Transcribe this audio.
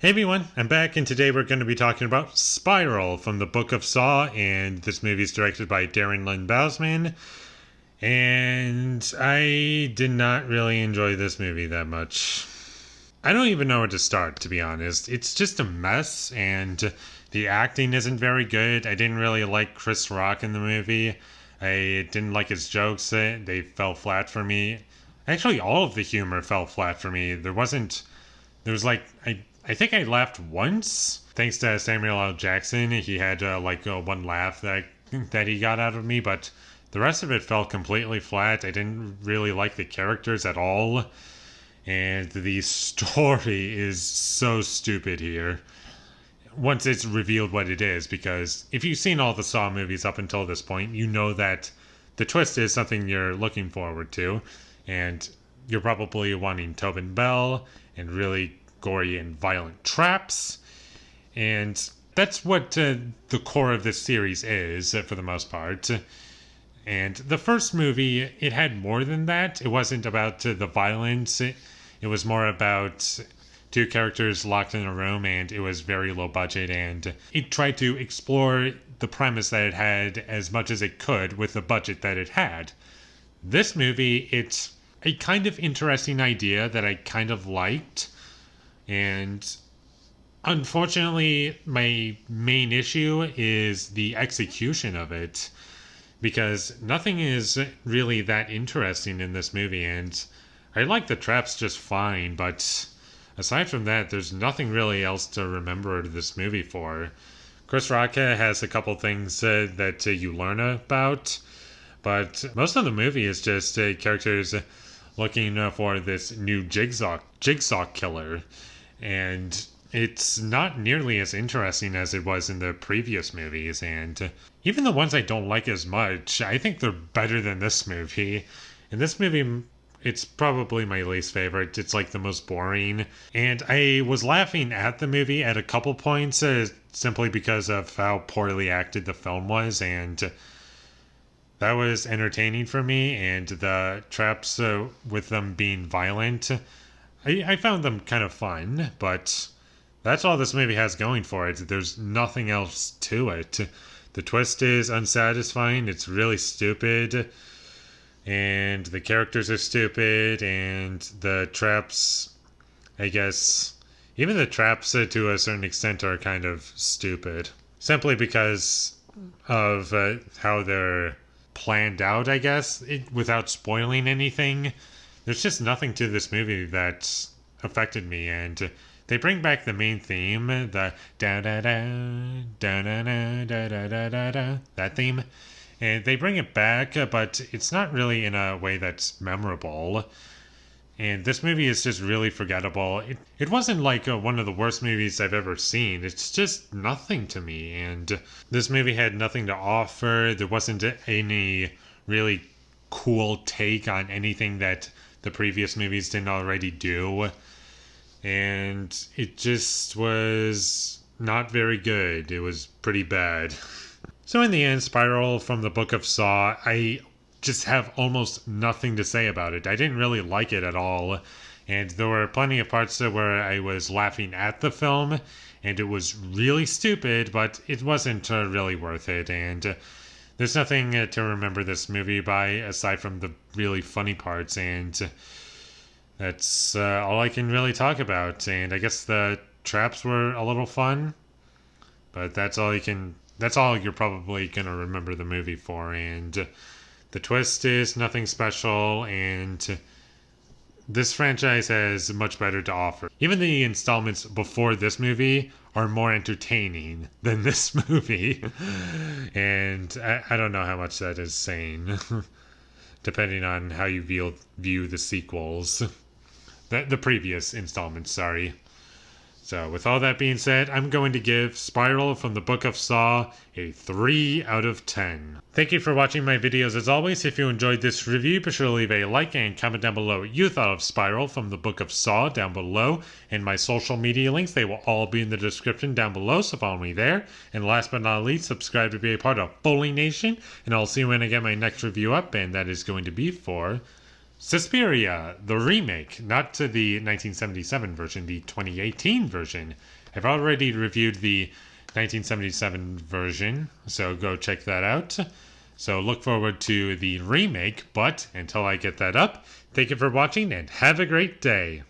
Hey everyone, I'm back, and today we're going to be talking about Spiral from the Book of Saw, and this movie is directed by Darren Lynn Bousman, and I did not really enjoy this movie that much. I don't even know where to start, to be honest. It's just a mess, and the acting isn't very good. I didn't really like Chris Rock in the movie. I didn't like his jokes. They fell flat for me. Actually, all of the humor fell flat for me. There was like, I think I laughed once, thanks to Samuel L. Jackson. He had one laugh that he got out of me, but the rest of it fell completely flat. I didn't really like the characters at all, and the story is so stupid here. Once it's revealed what it is, because if you've seen all the Saw movies up until this point, you know that the twist is something you're looking forward to, and you're probably wanting Tobin Bell and really gory and violent traps, and that's what the core of this series is for the most part. And the first movie, it had more than that. It wasn't about the violence. It was more about two characters locked in a room, and it was very low budget, and it tried to explore the premise that it had as much as it could with the budget that it had. This movie, it's a kind of interesting idea that I kind of liked, and unfortunately, my main issue is the execution of it, because nothing is really that interesting in this movie, and I like the traps just fine, but aside from that, there's nothing really else to remember this movie for. Chris Rock has a couple things that you learn about, but most of the movie is just characters looking for this new jigsaw killer, and it's not nearly as interesting as it was in the previous movies, and even the ones I don't like as much, I think they're better than this movie. And this movie, it's probably my least favorite. It's like the most boring, and I was laughing at the movie at a couple points simply because of how poorly acted the film was, and that was entertaining for me. And the traps with them being violent, I found them kind of fun, but that's all this movie has going for it. There's nothing else to it. The twist is unsatisfying, it's really stupid, and the characters are stupid, and the traps, I guess, even the traps to a certain extent are kind of stupid. Simply because of how they're planned out, I guess, without spoiling anything. There's just nothing to this movie that affected me, and they bring back the main theme, the da-da-da, da-da-da, da-da-da-da-da, that theme, and they bring it back, but it's not really in a way that's memorable. And this movie is just really forgettable. It wasn't like one of the worst movies I've ever seen. It's just nothing to me, and this movie had nothing to offer. There wasn't any really cool take on anything that the previous movies didn't already do, and it just was not very good. It was pretty bad. So in the end, Spiral from the Book of Saw, I just have almost nothing to say about it. I didn't really like it at all, and there were plenty of parts where I was laughing at the film, and it was really stupid, but it wasn't really worth it, and there's nothing to remember this movie by aside from the really funny parts, and that's all I can really talk about. And I guess the traps were a little fun, but that's all you're probably gonna remember the movie for. And the twist is nothing special, and this franchise has much better to offer. Even the installments before this movie are more entertaining than this movie. And I don't know how much that is saying, depending on how you view the sequels. The previous installments, sorry. So with all that being said, I'm going to give Spiral from the Book of Saw a 3 out of 10. Thank you for watching my videos as always. If you enjoyed this review, be sure to leave a like and comment down below what you thought of Spiral from the Book of Saw down below. And my social media links, they will all be in the description down below, so follow me there. And last but not least, subscribe to be a part of Foley Nation. And I'll see you when I get my next review up, and that is going to be for Suspiria, the remake, not to the 1977 version, the 2018 version. I've already reviewed the 1977 version, so go check that out. So look forward to the remake, but until I get that up, thank you for watching and have a great day.